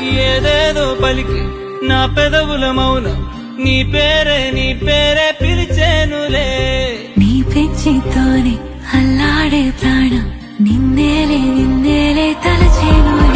ఏదేదో పలికి నా పెదవుల మౌనం నీ పేరే పిలిచేనులే. నీ పిచ్చితోనే అల్లాడే ప్రాణం నిన్నేలే తలచేను.